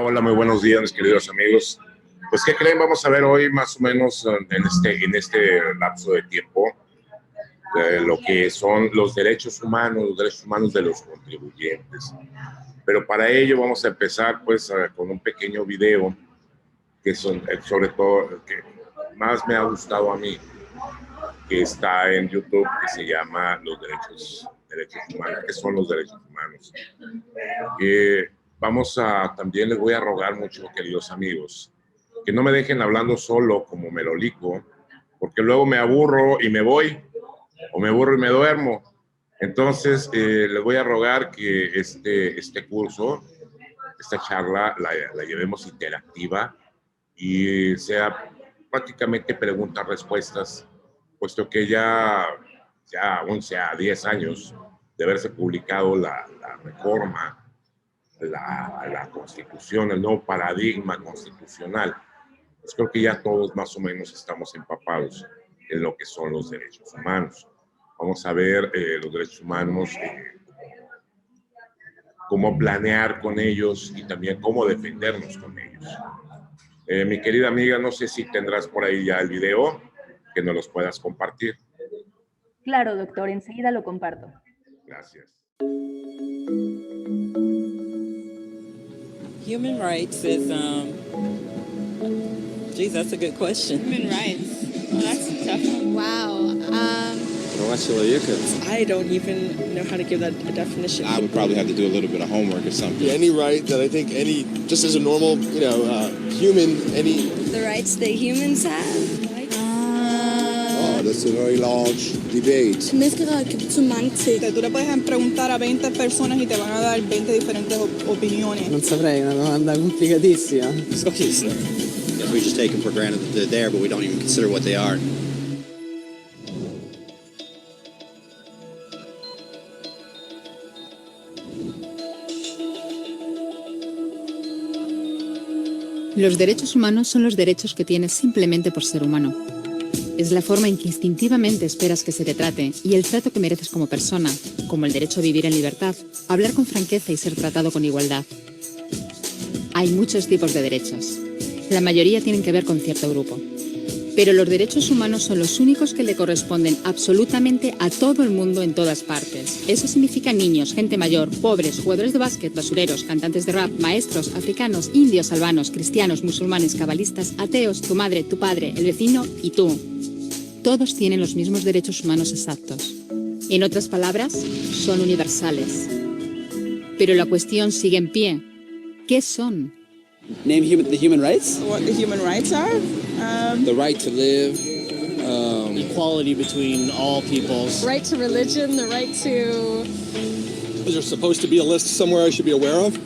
Hola, muy buenos días, mis queridos amigos. Pues, ¿qué creen? Vamos a ver hoy más o menos en este lapso de tiempo lo que son los derechos humanos de los contribuyentes. Pero para ello vamos a empezar pues con un pequeño video que son sobre todo que más me ha gustado a mí, que está en YouTube, que se llama Los derechos humanos. ¿Qué son los derechos humanos? También les voy a rogar mucho, queridos amigos, que no me dejen hablando solo como melolico, porque luego me aburro y me voy, o me aburro y me duermo. Entonces, les voy a rogar que este curso, esta charla, la llevemos interactiva y sea prácticamente preguntas-respuestas, puesto que ya 11 a 10 años de haberse publicado la reforma, la Constitución, el nuevo paradigma constitucional, pues creo que ya todos más o menos estamos empapados en lo que son los derechos humanos. Vamos a ver los derechos humanos, cómo planear con ellos y también cómo defendernos con ellos. Mi querida amiga, no sé si tendrás por ahí ya el video, que nos los puedas compartir. Claro, doctor, enseguida lo comparto. Gracias. Human rights is, geez, that's a good question. Human rights. Well, that's a tough one. Wow. I don't even know how to give that a definition. I would probably have to do a little bit of homework or something. Any right that I think just as a normal, human, any... The rights that humans have? That's a very large debate. Menneskerettigheder kan betyde mange ting. Tú le puedes preguntar a 20 personas y te van a dar 20 diferentes opiniones. Non saprei, una domanda complicatissima. I guess we just take them for granted that they're there, but we don't even consider what they are. Los derechos humanos son los derechos que tienes simplemente por ser humano. Es la forma en que instintivamente esperas que se te trate y el trato que mereces como persona, como el derecho a vivir en libertad, hablar con franqueza y ser tratado con igualdad. Hay muchos tipos de derechos. La mayoría tienen que ver con cierto grupo. Pero los derechos humanos son los únicos que le corresponden absolutamente a todo el mundo en todas partes. Eso significa niños, gente mayor, pobres, jugadores de básquet, basureros, cantantes de rap, maestros, africanos, indios, albanos, cristianos, musulmanes, cabalistas, ateos, tu madre, tu padre, el vecino y tú. Todos tienen los mismos derechos humanos exactos. En otras palabras, son universales. Pero la cuestión sigue en pie. ¿Qué son? Name the human rights? What the human rights are? The right to live. Equality between all peoples. Right to religion, the right to... Is there supposed to be a list somewhere I should be aware of?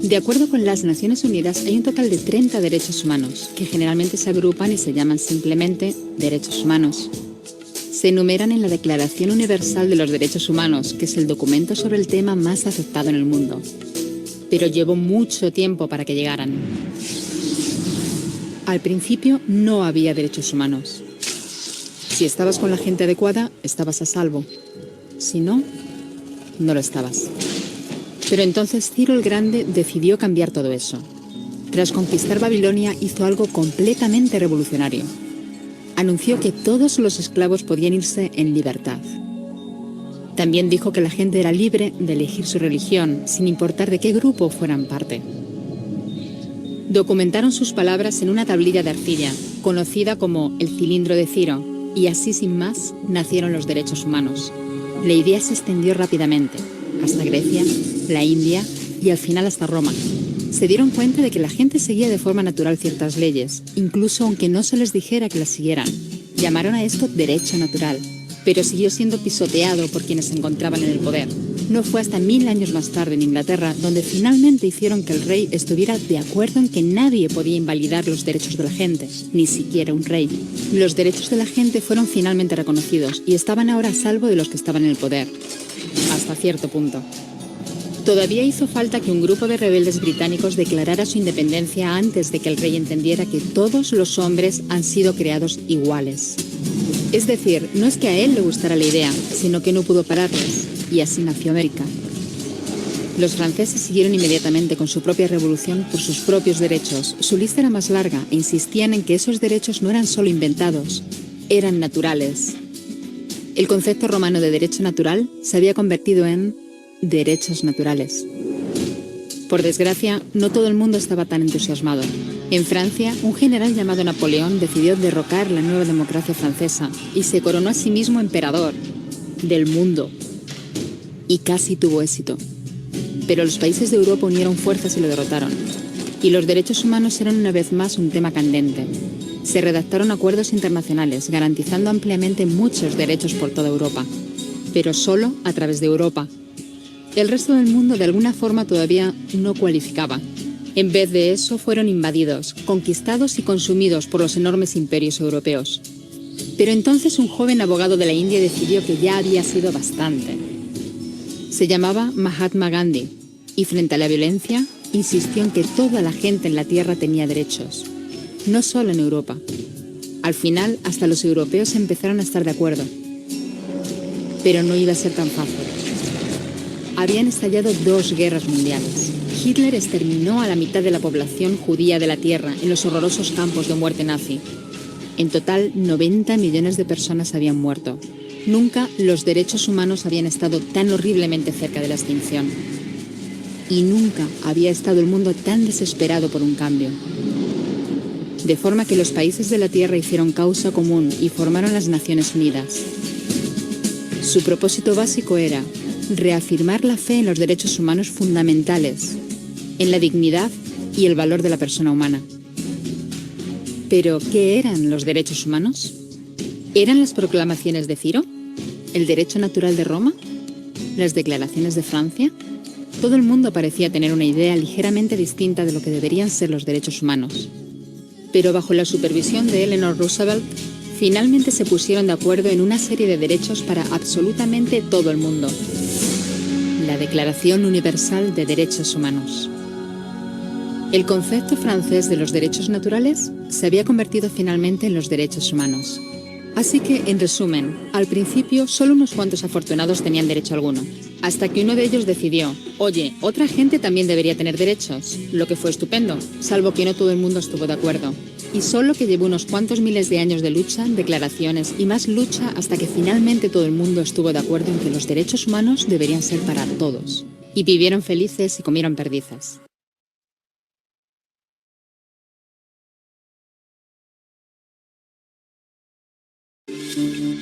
De acuerdo con las Naciones Unidas, hay un total de 30 derechos humanos, que generalmente se agrupan y se llaman simplemente derechos humanos. Se enumeran en la Declaración Universal de los Derechos Humanos, que es el documento sobre el tema más aceptado en el mundo. Pero llevó mucho tiempo para que llegaran. Al principio no había derechos humanos. Si estabas con la gente adecuada, estabas a salvo. Si no, no lo estabas. Pero entonces Ciro el Grande decidió cambiar todo eso. Tras conquistar Babilonia, hizo algo completamente revolucionario. Anunció que todos los esclavos podían irse en libertad. También dijo que la gente era libre de elegir su religión, sin importar de qué grupo fueran parte. Documentaron sus palabras en una tablilla de arcilla, conocida como el cilindro de Ciro, y así sin más nacieron los derechos humanos. La idea se extendió rápidamente, hasta Grecia, la India y al final hasta Roma. Se dieron cuenta de que la gente seguía de forma natural ciertas leyes, incluso aunque no se les dijera que las siguieran. Llamaron a esto derecho natural, pero siguió siendo pisoteado por quienes se encontraban en el poder. No fue hasta 1000 años más tarde en Inglaterra donde finalmente hicieron que el rey estuviera de acuerdo en que nadie podía invalidar los derechos de la gente, ni siquiera un rey. Los derechos de la gente fueron finalmente reconocidos y estaban ahora a salvo de los que estaban en el poder. Hasta cierto punto. Todavía hizo falta que un grupo de rebeldes británicos declarara su independencia antes de que el rey entendiera que todos los hombres han sido creados iguales. Es decir, no es que a él le gustara la idea, sino que no pudo pararles, y así nació América. Los franceses siguieron inmediatamente con su propia revolución por sus propios derechos. Su lista era más larga e insistían en que esos derechos no eran solo inventados, eran naturales. El concepto romano de derecho natural se había convertido en derechos naturales. Por desgracia, no todo el mundo estaba tan entusiasmado. En Francia, un general llamado Napoleón decidió derrocar la nueva democracia francesa y se coronó a sí mismo emperador del mundo. Y casi tuvo éxito. Pero los países de Europa unieron fuerzas y lo derrotaron. Y los derechos humanos eran una vez más un tema candente. Se redactaron acuerdos internacionales garantizando ampliamente muchos derechos por toda Europa, pero solo a través de Europa. El resto del mundo de alguna forma todavía no cualificaba. En vez de eso fueron invadidos, conquistados y consumidos por los enormes imperios europeos. Pero entonces un joven abogado de la India decidió que ya había sido bastante. Se llamaba Mahatma Gandhi y frente a la violencia insistió en que toda la gente en la Tierra tenía derechos. No solo en Europa. Al final, hasta los europeos empezaron a estar de acuerdo. Pero no iba a ser tan fácil. Habían estallado 2 guerras mundiales. Hitler exterminó a la mitad de la población judía de la Tierra en los horrorosos campos de muerte nazi. En total, 90 millones de personas habían muerto. Nunca los derechos humanos habían estado tan horriblemente cerca de la extinción. Y nunca había estado el mundo tan desesperado por un cambio. De forma que los países de la Tierra hicieron causa común y formaron las Naciones Unidas. Su propósito básico era reafirmar la fe en los derechos humanos fundamentales, en la dignidad y el valor de la persona humana. ¿Pero qué eran los derechos humanos? ¿Eran las proclamaciones de Ciro? ¿El derecho natural de Roma? ¿Las declaraciones de Francia? Todo el mundo parecía tener una idea ligeramente distinta de lo que deberían ser los derechos humanos. Pero bajo la supervisión de Eleanor Roosevelt, finalmente se pusieron de acuerdo en una serie de derechos para absolutamente todo el mundo. La Declaración Universal de Derechos Humanos. El concepto francés de los derechos naturales se había convertido finalmente en los derechos humanos. Así que, en resumen, al principio solo unos cuantos afortunados tenían derecho alguno, hasta que uno de ellos decidió, oye, otra gente también debería tener derechos, lo que fue estupendo, salvo que no todo el mundo estuvo de acuerdo. Y solo que llevó unos cuantos miles de años de lucha, declaraciones y más lucha hasta que finalmente todo el mundo estuvo de acuerdo en que los derechos humanos deberían ser para todos. Y vivieron felices y comieron perdices.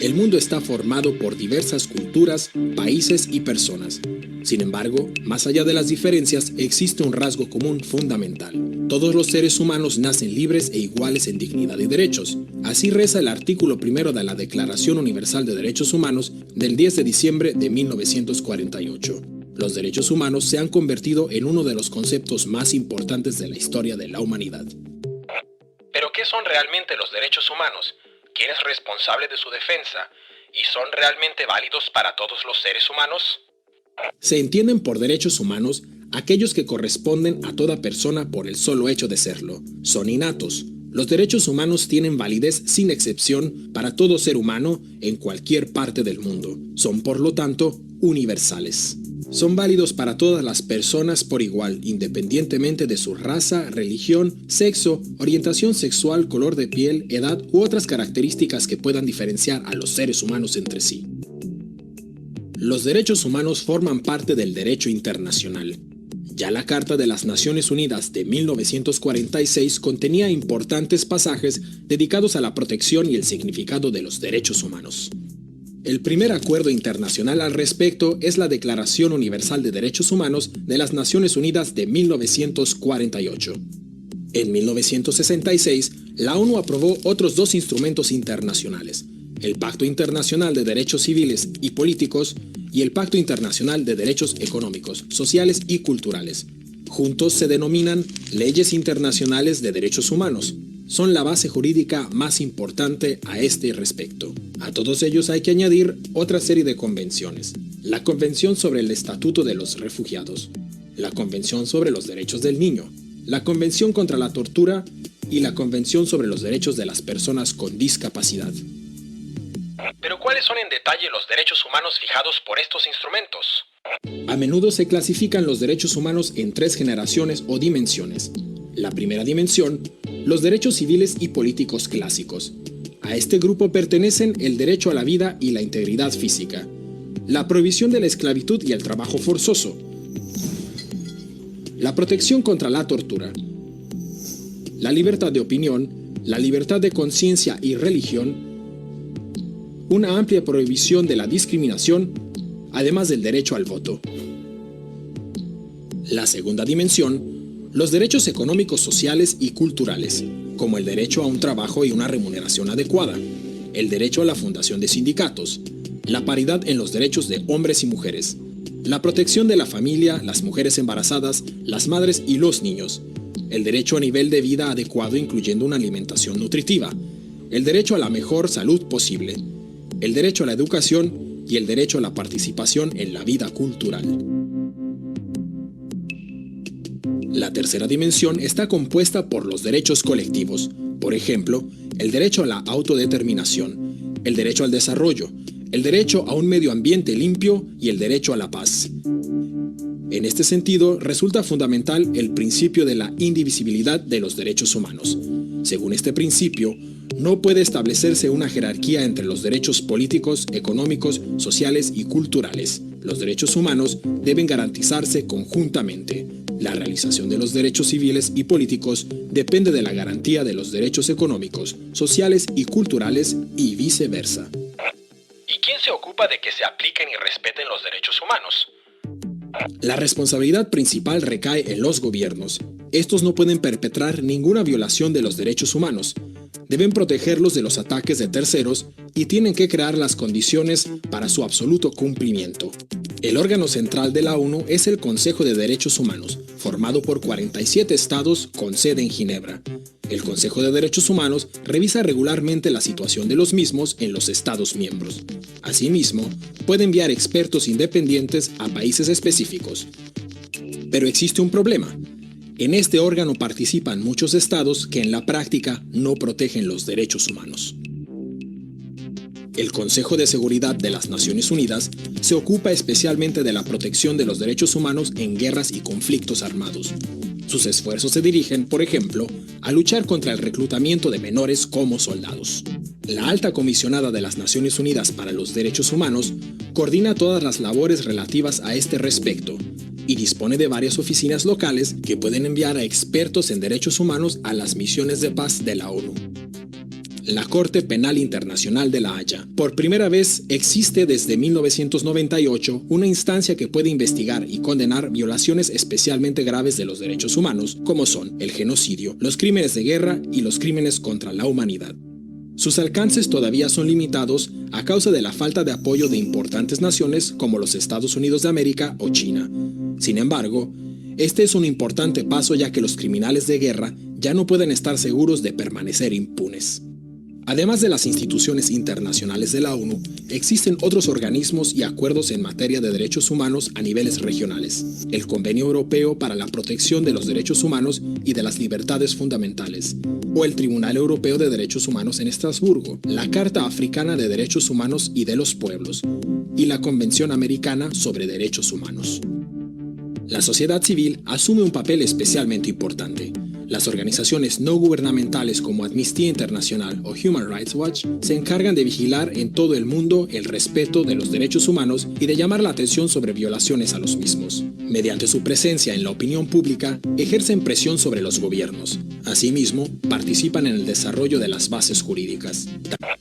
El mundo está formado por diversas culturas, países y personas. Sin embargo, más allá de las diferencias, existe un rasgo común fundamental. Todos los seres humanos nacen libres e iguales en dignidad y derechos. Así reza el artículo 1 de la Declaración Universal de Derechos Humanos del 10 de diciembre de 1948. Los derechos humanos se han convertido en uno de los conceptos más importantes de la historia de la humanidad. ¿Pero qué son realmente los derechos humanos? ¿Quién es responsable de su defensa? ¿Y son realmente válidos para todos los seres humanos? Se entienden por derechos humanos aquellos que corresponden a toda persona por el solo hecho de serlo. Son innatos. Los derechos humanos tienen validez sin excepción para todo ser humano en cualquier parte del mundo. Son, por lo tanto, universales. Son válidos para todas las personas por igual, independientemente de su raza, religión, sexo, orientación sexual, color de piel, edad u otras características que puedan diferenciar a los seres humanos entre sí. Los derechos humanos forman parte del derecho internacional. Ya la Carta de las Naciones Unidas de 1946 contenía importantes pasajes dedicados a la protección y el significado de los derechos humanos. El primer acuerdo internacional al respecto es la Declaración Universal de Derechos Humanos de las Naciones Unidas de 1948. En 1966, la ONU aprobó otros 2 instrumentos internacionales, el Pacto Internacional de Derechos Civiles y Políticos y el Pacto Internacional de Derechos Económicos, Sociales y Culturales. Juntos se denominan Leyes Internacionales de Derechos Humanos. Son la base jurídica más importante a este respecto. A todos ellos hay que añadir otra serie de convenciones. La Convención sobre el Estatuto de los Refugiados, la Convención sobre los Derechos del Niño, la Convención contra la Tortura y la Convención sobre los Derechos de las Personas con Discapacidad. ¿Pero cuáles son en detalle los derechos humanos fijados por estos instrumentos? A menudo se clasifican los derechos humanos en 3 generaciones o dimensiones. La primera dimensión, los derechos civiles y políticos clásicos. A este grupo pertenecen el derecho a la vida y la integridad física, la prohibición de la esclavitud y el trabajo forzoso, la protección contra la tortura, la libertad de opinión, la libertad de conciencia y religión, una amplia prohibición de la discriminación, además del derecho al voto. La segunda dimensión, los derechos económicos, sociales y culturales, como el derecho a un trabajo y una remuneración adecuada, el derecho a la fundación de sindicatos, la paridad en los derechos de hombres y mujeres, la protección de la familia, las mujeres embarazadas, las madres y los niños, el derecho a nivel de vida adecuado incluyendo una alimentación nutritiva, el derecho a la mejor salud posible, el derecho a la educación y el derecho a la participación en la vida cultural. La tercera dimensión está compuesta por los derechos colectivos, por ejemplo, el derecho a la autodeterminación, el derecho al desarrollo, el derecho a un medio ambiente limpio y el derecho a la paz. En este sentido, resulta fundamental el principio de la indivisibilidad de los derechos humanos. Según este principio, no puede establecerse una jerarquía entre los derechos políticos, económicos, sociales y culturales. Los derechos humanos deben garantizarse conjuntamente. La realización de los derechos civiles y políticos depende de la garantía de los derechos económicos, sociales y culturales y viceversa. ¿Y quién se ocupa de que se apliquen y respeten los derechos humanos? La responsabilidad principal recae en los gobiernos. Estos no pueden perpetrar ninguna violación de los derechos humanos. Deben protegerlos de los ataques de terceros y tienen que crear las condiciones para su absoluto cumplimiento. El órgano central de la ONU es el Consejo de Derechos Humanos, formado por 47 estados con sede en Ginebra. El Consejo de Derechos Humanos revisa regularmente la situación de los mismos en los estados miembros. Asimismo, puede enviar expertos independientes a países específicos. Pero existe un problema. En este órgano participan muchos estados que en la práctica no protegen los derechos humanos. El Consejo de Seguridad de las Naciones Unidas se ocupa especialmente de la protección de los derechos humanos en guerras y conflictos armados. Sus esfuerzos se dirigen, por ejemplo, a luchar contra el reclutamiento de menores como soldados. La Alta Comisionada de las Naciones Unidas para los Derechos Humanos coordina todas las labores relativas a este respecto y dispone de varias oficinas locales que pueden enviar a expertos en derechos humanos a las misiones de paz de la ONU. La Corte Penal Internacional de La Haya. Por primera vez existe desde 1998 una instancia que puede investigar y condenar violaciones especialmente graves de los derechos humanos, como son el genocidio, los crímenes de guerra y los crímenes contra la humanidad. Sus alcances todavía son limitados a causa de la falta de apoyo de importantes naciones como los Estados Unidos de América o China. Sin embargo, este es un importante paso ya que los criminales de guerra ya no pueden estar seguros de permanecer impunes. Además de las instituciones internacionales de la ONU, existen otros organismos y acuerdos en materia de derechos humanos a niveles regionales. El Convenio Europeo para la Protección de los Derechos Humanos y de las Libertades Fundamentales, o el Tribunal Europeo de Derechos Humanos en Estrasburgo, la Carta Africana de Derechos Humanos y de los Pueblos, y la Convención Americana sobre Derechos Humanos. La sociedad civil asume un papel especialmente importante. Las organizaciones no gubernamentales como Amnistía Internacional o Human Rights Watch se encargan de vigilar en todo el mundo el respeto de los derechos humanos y de llamar la atención sobre violaciones a los mismos. Mediante su presencia en la opinión pública, ejercen presión sobre los gobiernos. Asimismo, participan en el desarrollo de las bases jurídicas.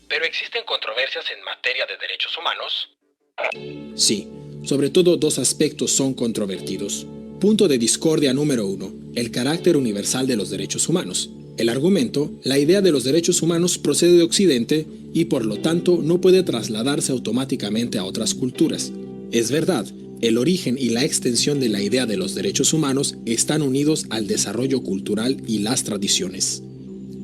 ¿Pero existen controversias en materia de derechos humanos? Sí, sobre todo dos aspectos son controvertidos. Punto de discordia número 1. El carácter universal de los derechos humanos. El argumento, la idea de los derechos humanos procede de Occidente y por lo tanto no puede trasladarse automáticamente a otras culturas. Es verdad, el origen y la extensión de la idea de los derechos humanos están unidos al desarrollo cultural y las tradiciones.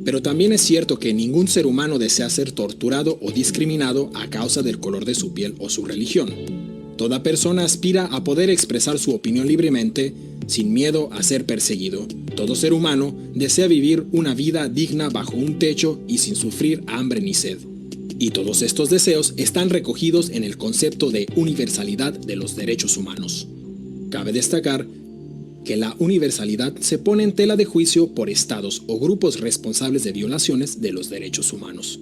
Pero también es cierto que ningún ser humano desea ser torturado o discriminado a causa del color de su piel o su religión. Toda persona aspira a poder expresar su opinión libremente, sin miedo a ser perseguido. Todo ser humano desea vivir una vida digna bajo un techo y sin sufrir hambre ni sed. Y todos estos deseos están recogidos en el concepto de universalidad de los derechos humanos. Cabe destacar que la universalidad se pone en tela de juicio por estados o grupos responsables de violaciones de los derechos humanos.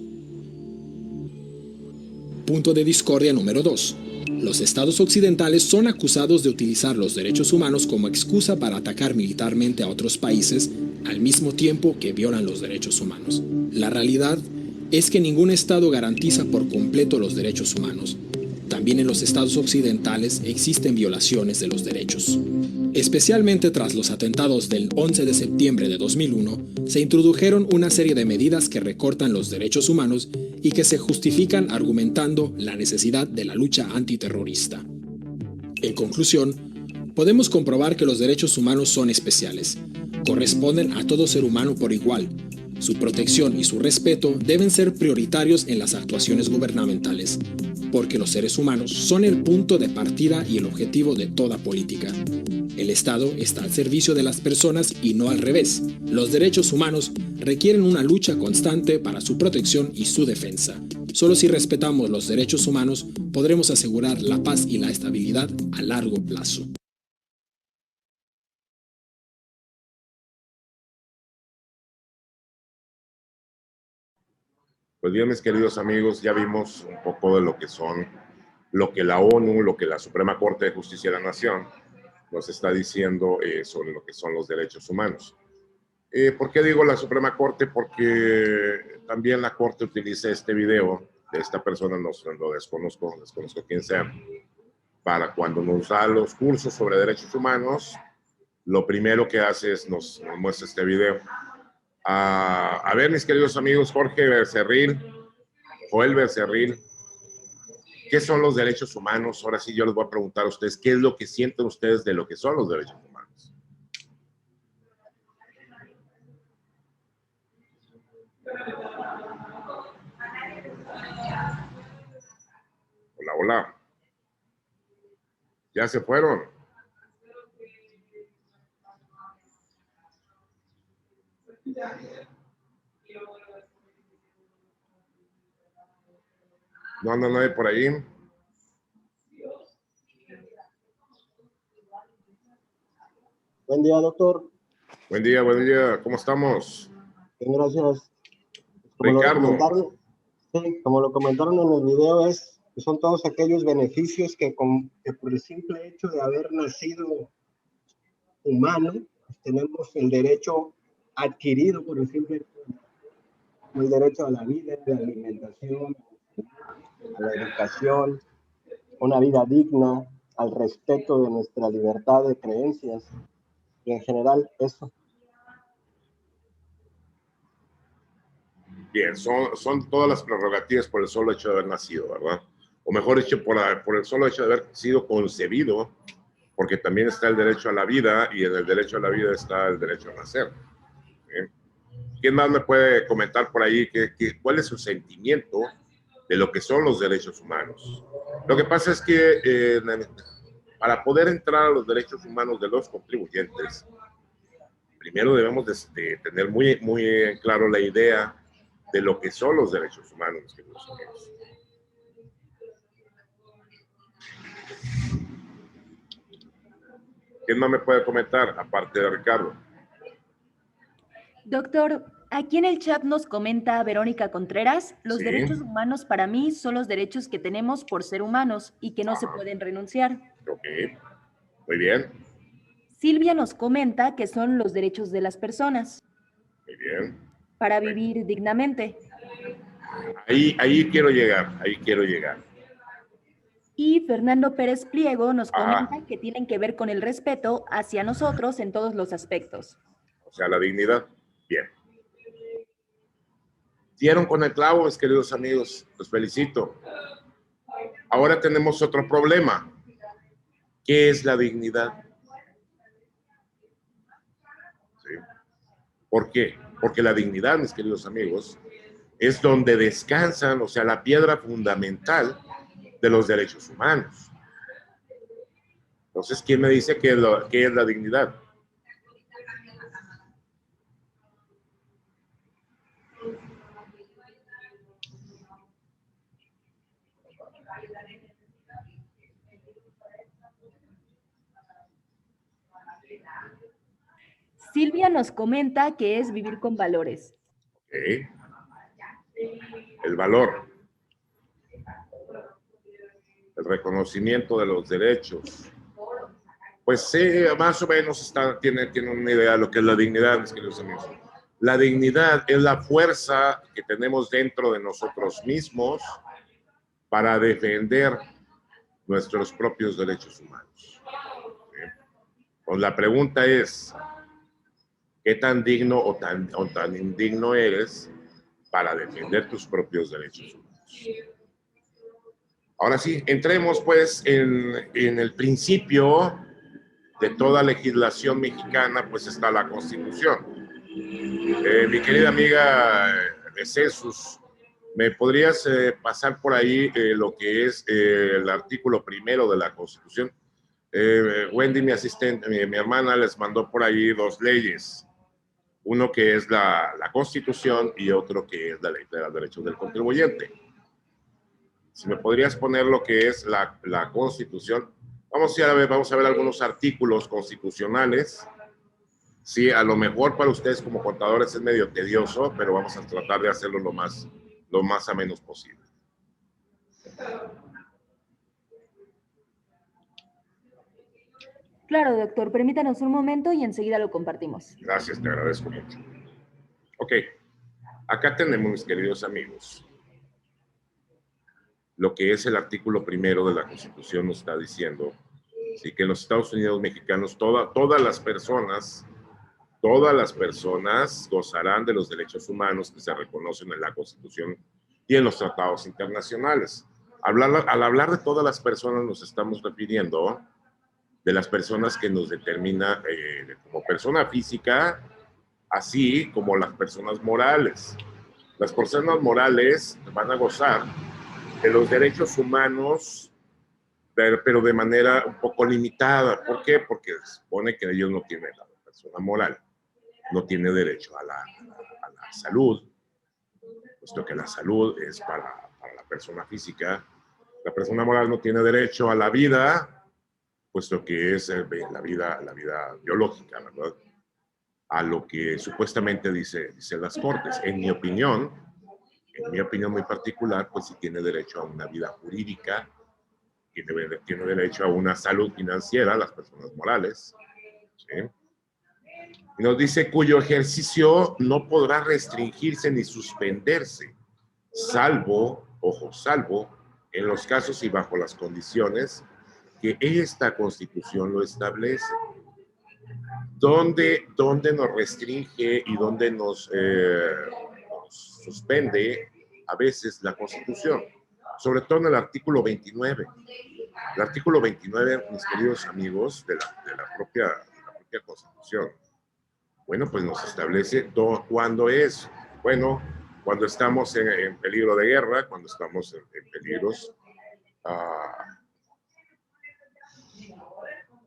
Punto de discordia número 2. Los estados occidentales son acusados de utilizar los derechos humanos como excusa para atacar militarmente a otros países al mismo tiempo que violan los derechos humanos. La realidad es que ningún estado garantiza por completo los derechos humanos. También en los estados occidentales existen violaciones de los derechos. Especialmente tras los atentados del 11 de septiembre de 2001, se introdujeron una serie de medidas que recortan los derechos humanos y que se justifican argumentando la necesidad de la lucha antiterrorista. En conclusión, podemos comprobar que los derechos humanos son especiales. Corresponden a todo ser humano por igual. Su protección y su respeto deben ser prioritarios en las actuaciones gubernamentales, porque los seres humanos son el punto de partida y el objetivo de toda política. El Estado está al servicio de las personas y no al revés. Los derechos humanos requieren una lucha constante para su protección y su defensa. Solo si respetamos los derechos humanos podremos asegurar la paz y la estabilidad a largo plazo. Pues bien, mis queridos amigos, ya vimos un poco de lo que la ONU, lo que la Suprema Corte de Justicia de la Nación nos está diciendo sobre lo que son los derechos humanos. ¿Por qué digo la Suprema Corte? Porque también la Corte utiliza este video de esta persona, no lo desconozco quién sea, para cuando nos da los cursos sobre derechos humanos, lo primero que hace es nos muestra este video. A ver, mis queridos amigos, Joel Becerril, ¿qué son los derechos humanos? Ahora sí yo les voy a preguntar a ustedes, ¿qué es lo que sienten ustedes de lo que son los derechos humanos? Hola, hola. ¿Ya se fueron? No anda nadie por ahí. Buen día, doctor. Buen día. ¿Cómo estamos? Bien, gracias. Ricardo. Como lo comentaron en el video, son todos aquellos beneficios que por el simple hecho de haber nacido humano, pues tenemos el derecho adquirido por el simple hecho, el derecho a la vida, a la alimentación, a la educación, una vida digna, al respeto de nuestra libertad de creencias y en general eso. Bien, son todas las prerrogativas por el solo hecho de haber nacido, ¿verdad? O mejor dicho, por el solo hecho de haber sido concebido, porque también está el derecho a la vida y en el derecho a la vida está el derecho a nacer. ¿Bien? ¿Quién más me puede comentar por ahí cuál es su sentimiento de lo que son los derechos humanos? Lo que pasa es que para poder entrar a los derechos humanos de los contribuyentes, primero debemos de tener muy claro la idea de lo que son los derechos humanos, mis queridos amigos. ¿Quién más me puede comentar, aparte de Ricardo? Doctor, aquí en el chat nos comenta Verónica Contreras, los Sí. derechos humanos para mí son los derechos que tenemos por ser humanos y que no se pueden renunciar. Ok, muy bien, Silvia nos comenta que son los derechos de las personas muy bien. para vivir dignamente. Ahí quiero llegar, Y Fernando Pérez Pliego nos comenta que tienen que ver con el respeto hacia nosotros en todos los aspectos. O sea, la dignidad. Bien. Dieron con el clavo, mis queridos amigos, los felicito. Ahora tenemos otro problema. ¿Qué es la dignidad? ¿Sí? ¿Por qué? Porque la dignidad, mis queridos amigos, es donde descansan, o sea, la piedra fundamental de los derechos humanos. Entonces, ¿quién me dice qué es la dignidad? Silvia nos comenta que es vivir con valores. ¿Okay? El valor. El reconocimiento de los derechos. Pues sí, más o menos tiene una idea de lo que es la dignidad, mis queridos amigos. La dignidad es la fuerza que tenemos dentro de nosotros mismos para defender nuestros propios derechos humanos. Pues la pregunta es, ¿qué tan digno o tan indigno eres para defender tus propios derechos humanos? Ahora sí, entremos pues en el principio de toda legislación mexicana, pues está la Constitución. Mi querida amiga de Jesús, ¿me podrías pasar por ahí lo que es el artículo primero de la Constitución? Wendy, mi asistente, mi hermana, les mandó por ahí dos leyes. Uno que es la Constitución y otro que es la Ley de los Derechos del Contribuyente. Si me podrías poner lo que es la Constitución. Vamos a ver algunos artículos constitucionales. Sí, a lo mejor para ustedes como contadores es medio tedioso, pero vamos a tratar de hacerlo lo más ameno posible. Claro, doctor. Permítanos un momento y enseguida lo compartimos. Gracias, te agradezco mucho. Ok, acá tenemos, mis queridos amigos, lo que es el artículo primero de la Constitución nos está diciendo, sí, que en los Estados Unidos mexicanos todas las personas gozarán de los derechos humanos que se reconocen en la Constitución y en los tratados internacionales. Al hablar de todas las personas nos estamos refiriendo de las personas que nos determina como persona física, así como las personas morales. Las personas morales van a gozar de los derechos humanos, pero de manera un poco limitada. ¿Por qué? Porque se supone que ellos no tienen, la persona moral no tiene derecho a la salud, puesto que la salud es para la persona física. La persona moral no tiene derecho a la vida, puesto que es la vida biológica, ¿verdad? A lo que supuestamente dicen las Cortes. En mi opinión muy particular, pues sí tiene derecho a una vida jurídica, tiene derecho a una salud financiera, las personas morales, ¿sí? Y nos dice cuyo ejercicio no podrá restringirse ni suspenderse, salvo en los casos y bajo las condiciones que esta Constitución lo establece. ¿Dónde nos restringe y dónde nos suspende a veces la Constitución? Sobre todo en el artículo 29. El artículo 29, mis queridos amigos, de la propia Constitución, bueno, pues nos establece cuándo es. Bueno, cuando estamos en peligro de guerra, cuando estamos en peligros,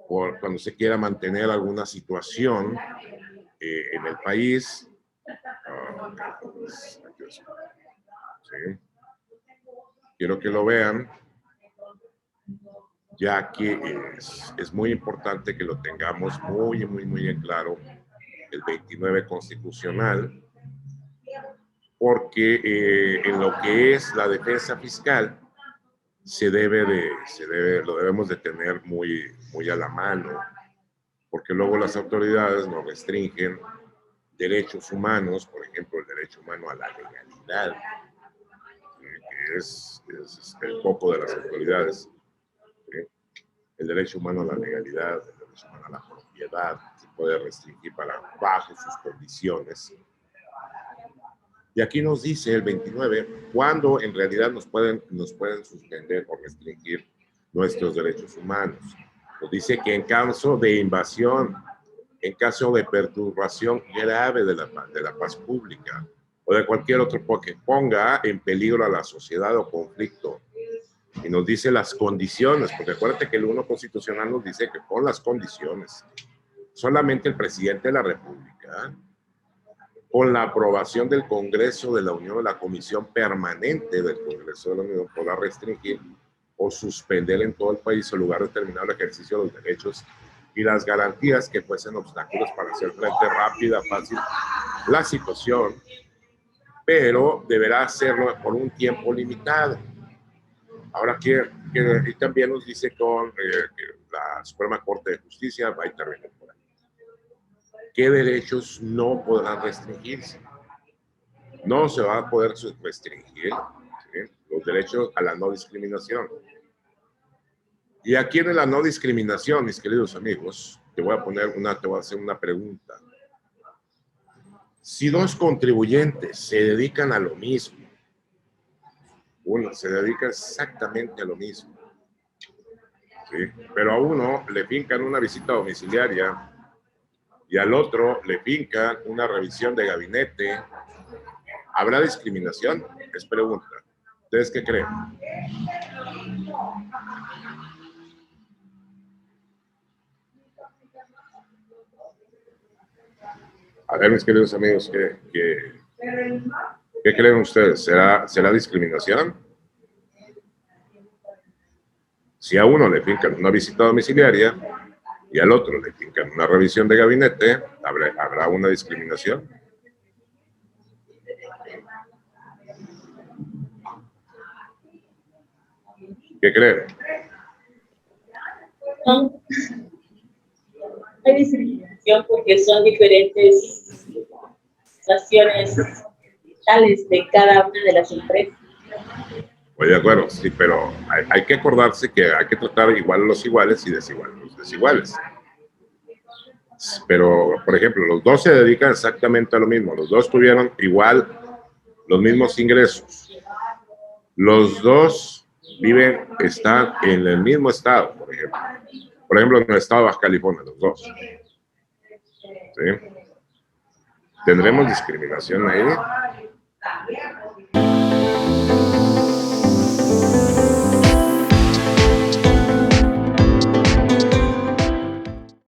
cuando se quiera mantener alguna situación en el país. ¿Sí? Quiero que lo vean, ya que es muy importante que lo tengamos muy en claro, el 29 constitucional, porque en lo que es la defensa fiscal lo debemos de tener muy a la mano, porque luego las autoridades nos restringen derechos humanos, por ejemplo, el derecho humano a la legalidad, que es el foco de las autoridades, ¿sí? El derecho humano a la legalidad, el derecho humano a la propiedad, se puede restringir bajo sus condiciones. Y aquí nos dice el 29, cuando en realidad nos pueden suspender o restringir nuestros derechos humanos. Nos dice que en caso de invasión, en caso de perturbación grave de la paz pública o de cualquier otro que ponga en peligro a la sociedad o conflicto. Y nos dice las condiciones, porque acuérdate que el 1 constitucional nos dice que con las condiciones, solamente el presidente de la República, con la aprobación del Congreso de la Unión, de la Comisión Permanente del Congreso de la Unión, podrá restringir o suspender en todo el país el lugar determinado el ejercicio de los derechos y las garantías que fuesen obstáculos para hacer frente rápida, fácil la situación, pero deberá hacerlo por un tiempo limitado. Ahora que y también nos dice que la Suprema Corte de Justicia va a intervenir por ahí. ¿Qué derechos no podrán restringirse? No se va a poder restringir, ¿sí?, los derechos a la no discriminación. Y aquí en la no discriminación, mis queridos amigos, te voy a hacer una pregunta. Si dos contribuyentes se dedican a lo mismo, uno se dedica exactamente a lo mismo, ¿sí?, pero a uno le fincan una visita domiciliaria y al otro le fincan una revisión de gabinete, ¿habrá discriminación? Es pregunta. ¿Ustedes qué creen? A ver, mis queridos amigos, ¿qué creen ustedes? ¿Será discriminación? Si a uno le fincan una visita domiciliaria y al otro le fincan una revisión de gabinete, ¿habrá una discriminación? ¿Qué creen? Hay discriminación porque son diferentes situaciones tales de cada una de las empresas. Pues de acuerdo, sí, pero hay que acordarse que hay que tratar igual a los iguales y desigual a los desiguales. Pero, por ejemplo, los dos se dedican exactamente a lo mismo. Los dos tuvieron igual los mismos ingresos. Los dos están en el mismo estado, por ejemplo. Por ejemplo, en el estado de Baja California, los dos. ¿Sí? ¿Tendremos discriminación ahí?